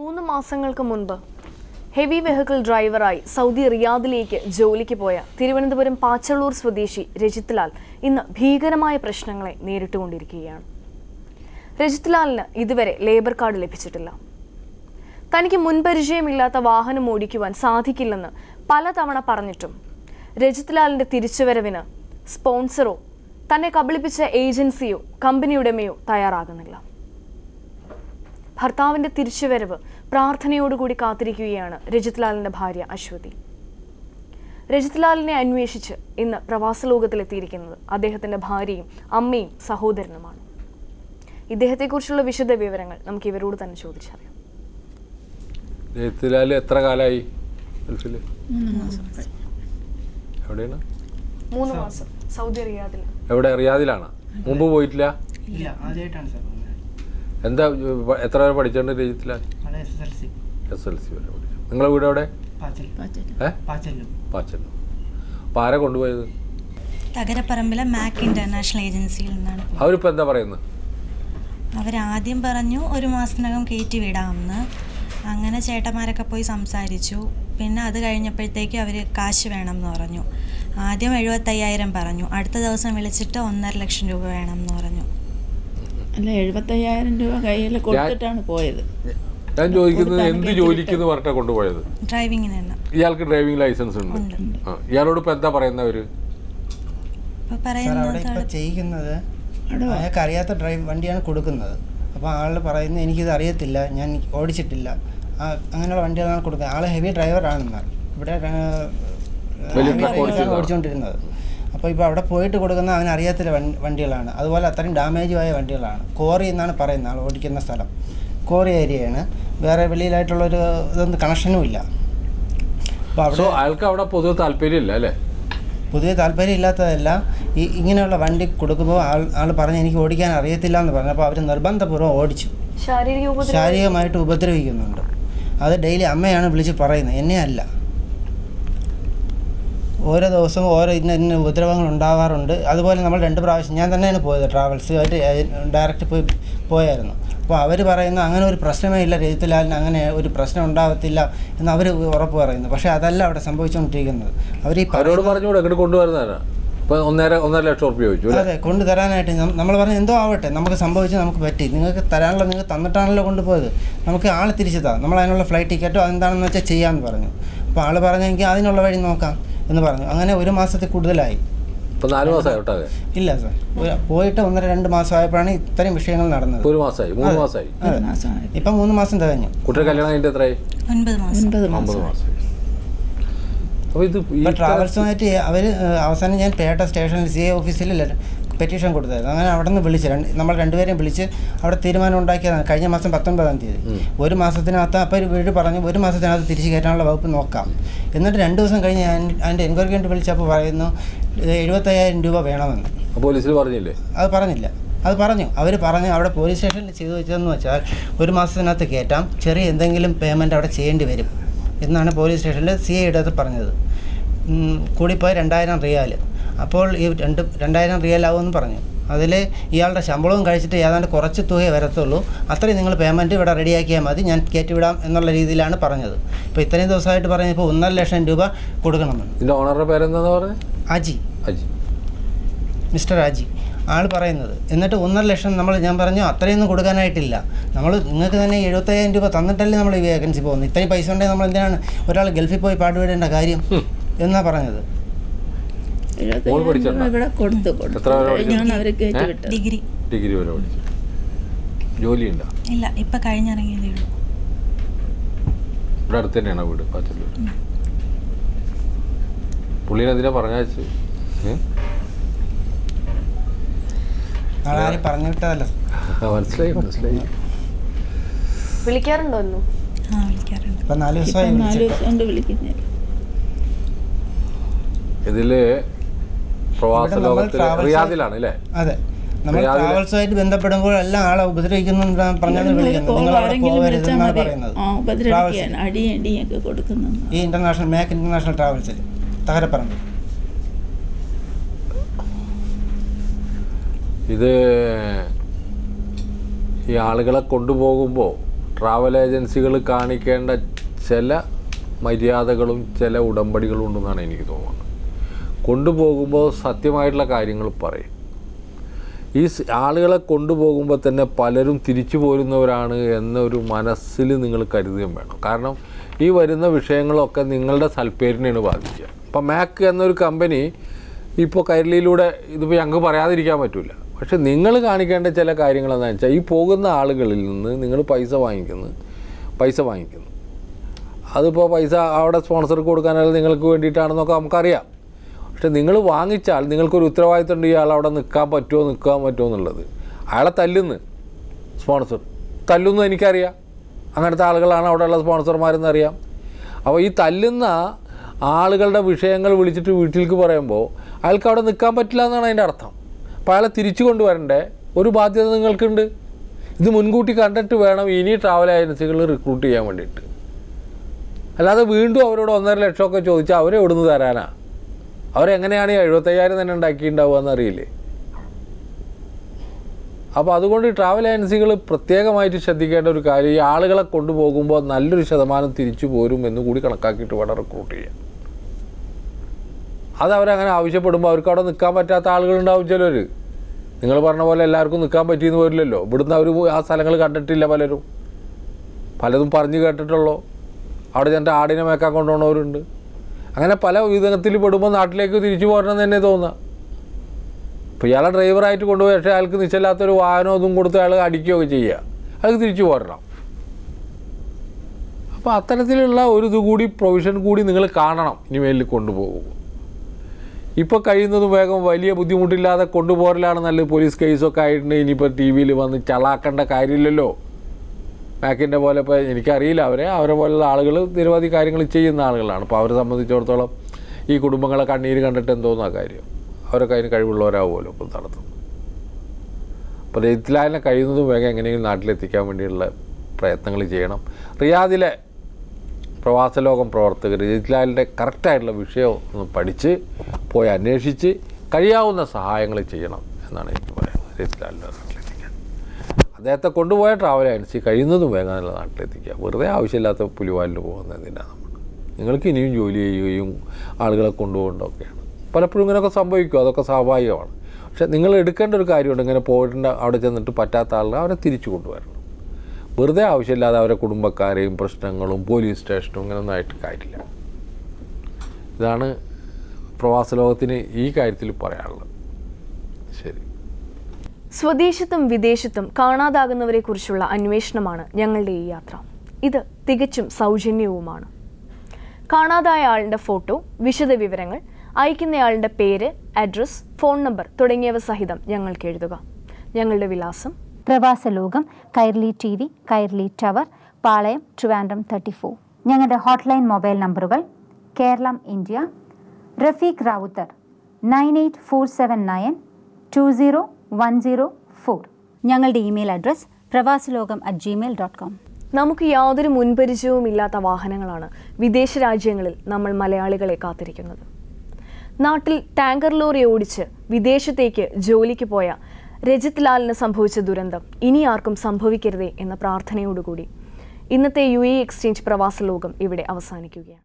3 മാസങ്ങൾക്ക് മുൻപ് heavy vehicle ഡ്രൈവറായി Saudi റിയാദിലേക്ക് ജോലിക്ക് പോയ തിരുവനന്തപുരം പാച്ചളൂർ സ്വദേശി രജിത് ലാൽ ഇന്ന് ഭീകരമായ പ്രശ്നങ്ങളെ നേരിട്ടുകൊണ്ടിരിക്കുകയാണ്. രജിത് ലാലിന് ഇതുവരെ ലേബർ കാർഡ് ലഭിച്ചിട്ടില്ല. തനിക്ക് മുൻപരിചയമില്ലാത്ത വാഹനം ഓടിക്കുവാൻ സാധിക്കില്ലെന്ന് പലതവണ പറഞ്ഞിട്ടും രജിത് ലാലിന്റെ തിരിച്ചുവരവിന് സ്പോൺസറോ തന്നെ കബളിപ്പിച്ച ഏജൻസിയോ കമ്പനി ഉടമയോ തയ്യാറാകുന്നില്ല. ഭർത്താവിന്റെ തിരിച്ചുവരവ് പ്രാർത്ഥനയോടുകൂടി കാത്തിരിക്കുകയാണ് രജിത് ലാലിന്റെ ഭാര്യ അശ്വതി. രജിത് ലാലിനെ അന്വേഷിച്ച് ഇന്ന് പ്രവാസ ലോകത്തിലെത്തിയിരിക്കുന്നത് അദ്ദേഹത്തിന്റെ ഭാര്യയും അമ്മയും സഹോദരനുമാണ്. ഇദ്ദേഹത്തെക്കുറിച്ചുള്ള വിശദ വിവരങ്ങൾ നമുക്ക് ഇവരോട് തന്നെ ചോദിച്ചറിയാം. രജിത് ലാൽ എത്ര കാലമായി ഗൾഫിൽ? 3 മാസം സൗദി റിയാദിൽ. എവിടെ? റിയാദിലാണ്. മുമ്പ് പോയിട്ടില്ല? ഇല്ല, ആദ്യമായിട്ടാണ് സാർ. എന്താ എത്ര വരെ പഠിച്ചിട്ടുണ്ട് രജിത് ലാൽ? SLC വരെ പഠിച്ചു. നിങ്ങളെ വീട് എവിടെ? പാച്ചല്ലൂർ. അപ്പോൾ ആരെ കൊണ്ടുപോയത്? തകരപ്പറമ്പിലെ മാക് ഇന്റർനാഷണൽ ഏജൻസിയിൽ നിന്നാണ്. അവരിപ്പോൾ എന്താ പറയുന്നത്? അവരാദ്യം പറഞ്ഞു 1 മാസത്തിനകം കയറ്റി വിടാമെന്ന്. അങ്ങനെ ചേട്ടന്മാരൊക്കെ പോയി സംസാരിച്ചു. പിന്നെ അത് കഴിഞ്ഞപ്പോഴത്തേക്ക് അവർ കാശ് വേണം എന്ന് പറഞ്ഞു. ആദ്യം 75,000 പറഞ്ഞു. അടുത്ത ദിവസം വിളിച്ചിട്ട് 1.5 ലക്ഷം രൂപ വേണം എന്ന് പറഞ്ഞു. അല്ല, 75,000 രൂപ കയ്യിൽ കൊടുത്തിട്ടാണ് പോയത്. ഞാൻ ചോദിക്കുന്നത് എന്ത് ജോലിക്ക് പറഞ്ഞാ കൊണ്ടുപോയത്? ഡ്രൈവിങ്ങിന് തന്നെ. ഇയാൾക്ക് ഡ്രൈവിംഗ് ലൈസൻസ് ഉണ്ട്. ഇയാളോട് ഇപ്പൊ എന്താ പറയുന്നവര്? ചെയ്യുന്നത് അയാൾക്ക് അറിയാത്ത വണ്ടിയാണ് കൊടുക്കുന്നത്. അപ്പോൾ ആൾ പറയുന്നത് എനിക്കിത് അറിയത്തില്ല, ഞാൻ ഓടിച്ചിട്ടില്ല, അങ്ങനെയുള്ള വണ്ടികളാണ് കൊടുക്കുന്നത്. ആൾ ഹെവി ഡ്രൈവറാണെന്നാണ് ഇവിടെ ഓടിച്ചുകൊണ്ടിരുന്നത്. അപ്പോൾ ഇപ്പോൾ അവിടെ പോയിട്ട് കൊടുക്കുന്ന അവനറിയാത്ത വണ്ടികളാണ്. അതുപോലെ അത്രയും ഡാമേജുമായ വണ്ടികളാണ്. കോറി എന്നാണ് പറയുന്നത് ആൾ ഓടിക്കുന്ന സ്ഥലം. കോറി ഏരിയയാണ്. വേറെ വെളിയിലായിട്ടുള്ളൊരു ഇതൊന്നും കണക്ഷനും ഇല്ല. അപ്പോൾ അവിടെ അയാൾക്ക് അവിടെ പൊതുവെ താല്പര്യമില്ല അല്ലേ? പൊതുവെ താല്പര്യം ഇല്ലാത്തതല്ല, ഇങ്ങനെയുള്ള വണ്ടി കൊടുക്കുമ്പോൾ ആൾ പറഞ്ഞ് എനിക്ക് ഓടിക്കാൻ അറിയത്തില്ല എന്ന് പറഞ്ഞു. അപ്പോൾ അവർ നിർബന്ധപൂർവ്വം ഓടിച്ചു. ശാരീരികമായിട്ട് ഉപദ്രവിക്കുന്നുണ്ട്. അത് ഡെയിലി അമ്മയാണ് വിളിച്ച് പറയുന്നത്, എന്നെ അല്ല. ഓരോ ദിവസവും ഓരോ ഇന്ന ഉപദ്രവങ്ങൾ ഉണ്ടാവാറുണ്ട്. അതുപോലെ നമ്മൾ 2 പ്രാവശ്യം ഞാൻ തന്നെയാണ് പോയത്, ട്രാവൽസുമായിട്ട് ഡയറക്റ്റ് പോയായിരുന്നു. അപ്പോൾ അവർ പറയുന്ന അങ്ങനെ ഒരു പ്രശ്നമേ ഇല്ല, രജിത് ലാലിന് അങ്ങനെ ഒരു പ്രശ്നം ഉണ്ടാകത്തില്ല എന്ന് അവർ ഉറപ്പ് പറയുന്നു. പക്ഷേ അതല്ല അവിടെ സംഭവിച്ചുകൊണ്ടിരിക്കുന്നത്. അവർ ഈ കൊണ്ടുവരുന്നതാണ്. $1.5 ലക്ഷം ചോദിച്ചു. അതെ, കൊണ്ടുതരാനായിട്ട് നമ്മൾ പറഞ്ഞു എന്തോ ആവട്ടെ, നമുക്ക് സംഭവിച്ച് നമുക്ക് പറ്റി, നിങ്ങൾക്ക് തരാനുള്ള നിങ്ങൾ തന്നിട്ടാണല്ലോ കൊണ്ടുപോയത്, നമുക്ക് ആൾ തിരിച്ചു താ, നമ്മൾ അതിനുള്ള ഫ്ലൈറ്റ് ടിക്കറ്റോ അതെന്താണെന്ന് വെച്ചാൽ ചെയ്യാമെന്ന് പറഞ്ഞു. അപ്പോൾ ആൾ പറഞ്ഞെങ്കിൽ അതിനുള്ള വഴി നോക്കാം എന്ന് പറഞ്ഞു. അങ്ങനെ 1 മാസത്തിൽ കൂടുതലായി. ഇപ്പോൾ 4 മാസമായി? ഇല്ല സാർ, പോയിട്ട് 1-2 മാസമായപ്പോഴാണ് ഇത്രയും വിഷയങ്ങൾ നടന്നത്. 1 മാസമായി 3 മാസമായി. ഇപ്പം 3 മാസം തികഞ്ഞു. കുട്ടിയുടെ കല്യാണം കഴിഞ്ഞിട്ട് എത്രയായി? 9 മാസം. അപ്പോൾ ഇത് ട്രാവൽസുമായിട്ട് അവർ അവസാനം ഞാൻ പേട്ട സ്റ്റേഷനിൽ CA ഓഫീസിൽ പെറ്റീഷൻ കൊടുത്തായിരുന്നു. അങ്ങനെ അവിടെ നിന്ന് വിളിച്ച് നമ്മൾ 2 പേരെയും വിളിച്ച് അവിടെ തീരുമാനം ഉണ്ടാക്കിയതാണ്. കഴിഞ്ഞ മാസം 19-ാം തീയതി. 1 മാസത്തിനകത്ത് അപ്പോൾ വീട് പറഞ്ഞു 1 മാസത്തിനകത്ത് തിരിച്ച് കയറ്റാനുള്ള വകുപ്പ് നോക്കാം. എന്നിട്ട് 2 ദിവസം കഴിഞ്ഞ് അതിൻ്റെ എൻക്വയറിക്ക് വേണ്ടി വിളിച്ചപ്പോൾ പറയുന്നു 75,000 രൂപ വേണമെന്ന്. പോലീസിൽ പറഞ്ഞില്ലേ? അത് പറഞ്ഞില്ല. അത് പറഞ്ഞു, അവർ പറഞ്ഞു അവിടെ പോലീസ് സ്റ്റേഷനിൽ ചെയ്തു വെച്ചതെന്ന് വെച്ചാൽ 1 മാസത്തിനകത്ത് കയറ്റാം, ചെറിയ എന്തെങ്കിലും പേയ്മെൻറ്റ് അവിടെ ചെയ്യേണ്ടി വരും എന്നാണ് പോലീസ് സ്റ്റേഷനിൽ CAയുടെ അത് പറഞ്ഞത്. കൂടിപ്പോയി 2,000 റിയാൽ. അപ്പോൾ ഈ 2,000 റിയാൽ ആവുമെന്ന് പറഞ്ഞു. അതിൽ ഇയാളുടെ ശമ്പളവും കഴിച്ചിട്ട് ഏതാണ്ട് കുറച്ച് തുകയെ വരത്തുള്ളൂ, അത്രയും നിങ്ങൾ പേയ്മെൻറ്റ് ഇവിടെ റെഡിയാക്കിയാൽ മതി, ഞാൻ കയറ്റിവിടാം എന്നുള്ള രീതിയിലാണ് പറഞ്ഞത്. ഇപ്പോൾ ഇത്രയും ദിവസമായിട്ട് പറഞ്ഞപ്പോൾ 1.5 ലക്ഷം രൂപ കൊടുക്കണമെന്ന്. ഇതിൻ്റെ ഓണറുടെ പേരെന്താണെന്ന് പറഞ്ഞത്? അജി, മിസ്റ്റർ അജി ആൾ പറയുന്നത്. എന്നിട്ട് 1.5 ലക്ഷം ഞാൻ പറഞ്ഞു അത്രയൊന്നും കൊടുക്കാനായിട്ടില്ല, നിങ്ങൾക്ക് തന്നെ 75,000 രൂപ തന്നിട്ടല്ലേ നമ്മൾ ഈ വേക്കൻസി പോകുന്നത്, ഇത്രയും പൈസ ഉണ്ടെങ്കിൽ നമ്മൾ എന്തിനാണ് ഒരാൾ ഗൾഫിൽ പോയി പാടുവിടേണ്ട കാര്യം എന്നാണ് പറഞ്ഞത്. ഇവിടെ കൊടുത്തു ഡിഗ്രി വരെ പഠിച്ചു. ജോലിയുണ്ടോ? ഇല്ല, ഇപ്പം കഴിഞ്ഞിറങ്ങിയതേ ഉള്ളൂ. ഇവിടെ അടുത്ത് തന്നെയാണോ വീട്? പാച്ചല്ലൂർ. പുള്ളിനെന്തിനാ പറഞ്ഞയച്ചു? ആരും പറഞ്ഞിട്ടല്ല. മനസ്സിലായി. വിളിക്കാറുണ്ടോ? വിളിക്കാറുണ്ട്. ഇപ്പം 4 ദിവസമായി വിളിക്കുന്നത്. ഇതില് പ്രവാസ ലോകത്തിൽ റിയാദിലാണ് അല്ലേ? അതെ, നമ്മൾ ട്രാവൽസുമായിട്ട് ബന്ധപ്പെടുമ്പോൾ എല്ലാം ആളെ ഉപദ്രവിക്കുന്നു പറഞ്ഞാണ് വിളിക്കുന്നത്. നിങ്ങൾ അവിടെ പോകരുതെന്നാണ് പറയുന്നത്. ഈ ഇന്റർനാഷണൽ മാക് ഇന്റർനാഷണൽ ട്രാവൽസിൽ തകരപ്പറമ്പ്. ഇത് ഈ ആളുകളെ കൊണ്ടുപോകുമ്പോൾ ട്രാവൽ ഏജൻസികൾ കാണിക്കേണ്ട ചില മര്യാദകളും ചില ഉടമ്പടികളും ഉണ്ടെന്നാണ് എനിക്ക് തോന്നുന്നത്. കൊണ്ടുപോകുമ്പോൾ സത്യമായിട്ടുള്ള കാര്യങ്ങൾ പറയും. ഈ ആളുകളെ കൊണ്ടുപോകുമ്പോൾ തന്നെ പലരും തിരിച്ചു പോരുന്നവരാണ് എന്നൊരു മനസ്സിൽ നിങ്ങൾ കരുതുകയും വേണം. കാരണം ഈ വരുന്ന വിഷയങ്ങളൊക്കെ നിങ്ങളുടെ സൽപ്പേരിനെയാണ് ബാധിക്കുക. ഇപ്പോൾ മാക്ക് എന്നൊരു കമ്പനി ഇപ്പോൾ കൈരളിയിലൂടെ ഇതിപ്പോൾ ഞങ്ങൾക്ക് പറയാതിരിക്കാൻ പറ്റില്ല. പക്ഷെ നിങ്ങൾ കാണിക്കേണ്ട ചില കാര്യങ്ങൾ എന്താണെന്ന് വെച്ചാൽ, ഈ പോകുന്ന ആളുകളിൽ നിന്ന് നിങ്ങൾ പൈസ വാങ്ങിക്കുന്നു. അതിപ്പോൾ പൈസ അവിടെ സ്പോൺസർക്ക് കൊടുക്കാനല്ല നിങ്ങൾക്ക് വേണ്ടിയിട്ടാണെന്നൊക്കെ നമുക്കറിയാം. പക്ഷെ നിങ്ങൾ വാങ്ങിച്ചാൽ നിങ്ങൾക്കൊരു ഉത്തരവാദിത്തം ഉണ്ട്, ഇയാൾ അവിടെ നിൽക്കാൻ പറ്റുമോ എന്നുള്ളത്. അയാളെ തല്ലുന്നു സ്പോൺസർ, തല്ലുന്നു എനിക്കറിയാം. അങ്ങനത്തെ ആളുകളാണ് അവിടെയുള്ള സ്പോൺസർമാരെന്നറിയാം. അപ്പോൾ ഈ തല്ലുന്ന ആളുകളുടെ വിഷയങ്ങൾ വിളിച്ചിട്ട് വീട്ടിലേക്ക് പറയുമ്പോൾ അയാൾക്ക് അവിടെ നിൽക്കാൻ പറ്റില്ല എന്നാണ് അതിൻ്റെ അർത്ഥം. അപ്പോൾ അയാളെ തിരിച്ചു കൊണ്ടുവരേണ്ട ഒരു ബാധ്യത നിങ്ങൾക്കുണ്ട്. ഇത് മുൻകൂട്ടി കണ്ടിട്ട് വേണം ഇനി ട്രാവൽ ഏജൻസികൾ റിക്രൂട്ട് ചെയ്യാൻ വേണ്ടിയിട്ട്. അല്ലാതെ വീണ്ടും അവരോട് 1.5 ലക്ഷമൊക്കെ ചോദിച്ചാൽ അവരെ എവിടുന്ന് തരാനാ? അവരെങ്ങനെയാണ് ഈ 75,000 തന്നെ ഉണ്ടാക്കിയിട്ടുണ്ടാവുക എന്നറിയില്ലേ? അപ്പോൾ അതുകൊണ്ട് ട്രാവൽ ഏജൻസികൾ പ്രത്യേകമായിട്ട് ശ്രദ്ധിക്കേണ്ട ഒരു കാര്യം, ഈ ആളുകളെ കൊണ്ടുപോകുമ്പോൾ നല്ലൊരു ശതമാനം തിരിച്ചു പോരും എന്ന് കൂടി കണക്കാക്കിയിട്ട് വേണം റിക്രൂട്ട് ചെയ്യാൻ. അതവരങ്ങനെ ആവശ്യപ്പെടുമ്പോൾ അവർക്ക് അവിടെ നിൽക്കാൻ പറ്റാത്ത ആളുകളുണ്ടാവും ചിലർ. നിങ്ങൾ പറഞ്ഞ പോലെ എല്ലാവർക്കും നിൽക്കാൻ പറ്റിയെന്ന് വരില്ലല്ലോ. ഇവിടുന്ന് അവർ ആ സ്ഥലങ്ങൾ കണ്ടിട്ടില്ല പലതും പറഞ്ഞു കേട്ടിട്ടുള്ളൂ. അവിടെ ചെന്നിട്ട് ആടിനെ മേക്കാൻ കൊണ്ടുപോകുന്നവരുണ്ട്. അങ്ങനെ പല വിധത്തിൽ പെടുമ്പോൾ നാട്ടിലേക്ക് തിരിച്ചു പോരണമെന്ന് തന്നെ തോന്നുക. ഇപ്പോൾ ഇയാളെ ഡ്രൈവറായിട്ട് കൊണ്ടുപോയി, പക്ഷേ അയാൾക്ക് നിശ്ചയില്ലാത്തൊരു വാഹനം ഒന്നും കൊടുത്ത് അയാൾ അടിക്കുകയൊക്കെ ചെയ്യുക, അയാൾക്ക് തിരിച്ചു പോരണം. അപ്പോൾ അത്തരത്തിലുള്ള ഒരു ഇതുകൂടി പ്രൊവിഷൻ കൂടി നിങ്ങൾ കാണണം ഇനി മേലിൽ കൊണ്ടുപോകുമ്പോൾ. ഇപ്പോൾ കഴിയുന്നതും വേഗം വലിയ ബുദ്ധിമുട്ടില്ലാതെ കൊണ്ടുപോകലാണ് നല്ലത്. പോലീസ് കേസൊക്കെ ആയിട്ടുണ്ട്. ഇനിയിപ്പോൾ ടി വിയിൽ വന്ന് ചളാക്കേണ്ട കാര്യമില്ലല്ലോ. മാക്കിൻ്റെ പോലെ ഇപ്പോൾ എനിക്കറിയില്ല, അവരെ പോലുള്ള ആളുകൾ നിരവധി കാര്യങ്ങൾ ചെയ്യുന്ന ആളുകളാണ്. അപ്പോൾ അവരെ സംബന്ധിച്ചിടത്തോളം ഈ കുടുംബങ്ങളെ കണ്ണീര് കണ്ടിട്ട് എന്തോന്നാ കാര്യം? അവരൊക്കെ അതിന് കഴിവുള്ളവരാവുമല്ലോ ഇപ്പോൾ നടത്തുന്നത്. അപ്പോൾ രജിത്ലാലിനെ കഴിയുന്നതും വേഗം എങ്ങനെയെങ്കിലും നാട്ടിലെത്തിക്കാൻ വേണ്ടിയുള്ള പ്രയത്നങ്ങൾ ചെയ്യണം. റിയാദിലെ പ്രവാസലോകം പ്രവർത്തകർ രജിത്ലാലിൻ്റെ കറക്റ്റായിട്ടുള്ള വിഷയം ഒന്ന് പഠിച്ച് പോയി അന്വേഷിച്ച് കഴിയാവുന്ന സഹായങ്ങൾ ചെയ്യണം എന്നാണ് എനിക്ക് പറയുന്നത്. രജിത്ലാലിൻ്റെ നാട്ടിലെത്തിക്കാൻ അദ്ദേഹത്തെ കൊണ്ടുപോയ ട്രാവൽ ഏജൻസി കഴിയുന്നതും വേഗം നല്ല നാട്ടിലെത്തിക്കുക. വെറുതെ ആവശ്യമില്ലാത്ത പുലിവാലിൽ പോകുന്നതിനാണ് നിങ്ങൾക്ക് ഇനിയും ജോലി ചെയ്യുകയും ആളുകളെ കൊണ്ടുപോകേണ്ടതൊക്കെയാണ്. പലപ്പോഴും ഇങ്ങനെയൊക്കെ സംഭവിക്കും, അതൊക്കെ സ്വാഭാവികമാണ്. പക്ഷേ നിങ്ങൾ എടുക്കേണ്ട ഒരു കാര്യമുണ്ട്. ഇങ്ങനെ പോയിട്ട് അവിടെ ചെന്നിട്ട് പറ്റാത്ത ആളുകൾ അവരെ തിരിച്ചു കൊണ്ടുവരണം. വെറുതെ ആവശ്യമില്ലാതെ അവരെ കുടുംബക്കാരെയും പ്രശ്നങ്ങളും പോലീസ് സ്റ്റേഷനും ഇങ്ങനെയൊന്നും ആയിട്ട് കാര്യമില്ല. ഇതാണ് പ്രവാസ ലോകത്തിന് ഈ കാര്യത്തിൽ പറയാനുള്ളത്. ശരി. സ്വദേശത്തും വിദേശത്തും കാണാതാകുന്നവരെക്കുറിച്ചുള്ള അന്വേഷണമാണ് ഞങ്ങളുടെ ഈ യാത്ര. ഇത് തികച്ചും സൗജന്യവുമാണ്. കാണാതായ ആളുടെ ഫോട്ടോ, വിശദവിവരങ്ങൾ, അയക്കുന്നയാളുടെ പേര്, അഡ്രസ്, ഫോൺ നമ്പർ തുടങ്ങിയവ സഹിതം ഞങ്ങൾക്ക് എഴുതുക. ഞങ്ങളുടെ വിലാസം: പ്രവാസലോകം, കൈരളി TV, കൈരളി ടവർ, പാളയം, ട്രിവാൻഡ്രം 34. ഞങ്ങളുടെ ഹോട്ട്ലൈൻ മൊബൈൽ നമ്പറുകൾ: കേരളം ഇന്ത്യ, റഫീഖ് റാവുത്തർ 9847920104. ഞങ്ങളുടെ ഇമെയിൽ അഡ്രസ് pravasaloகம்@gmail.com. നമുക്ക് യാതൊരു മുൻപരിചയവുമില്ലാത്ത വാഹനങ്ങളാണ് വിദേശ രാജ്യങ്ങളിൽ നമ്മൾ മലയാളികളെ കാത്തിരിക്കുന്നത്. നാട്ടിൽ ടാങ്കർ ലോറി ഓടിച്ച് വിദേശത്തേക്ക് ജോലിക്ക് പോയ രജിത് ലാലിന് സംഭവിച്ച ദുരന്തം ഇനി ആർക്കും സംഭവിക്കരുതേ എന്ന പ്രാർത്ഥനയോടുകൂടി ഇന്നത്തെ UAE എക്സ്ചേഞ്ച് പ്രവാസ ലോകം ഇവിടെ അവസാനിക്കുകയാണ്.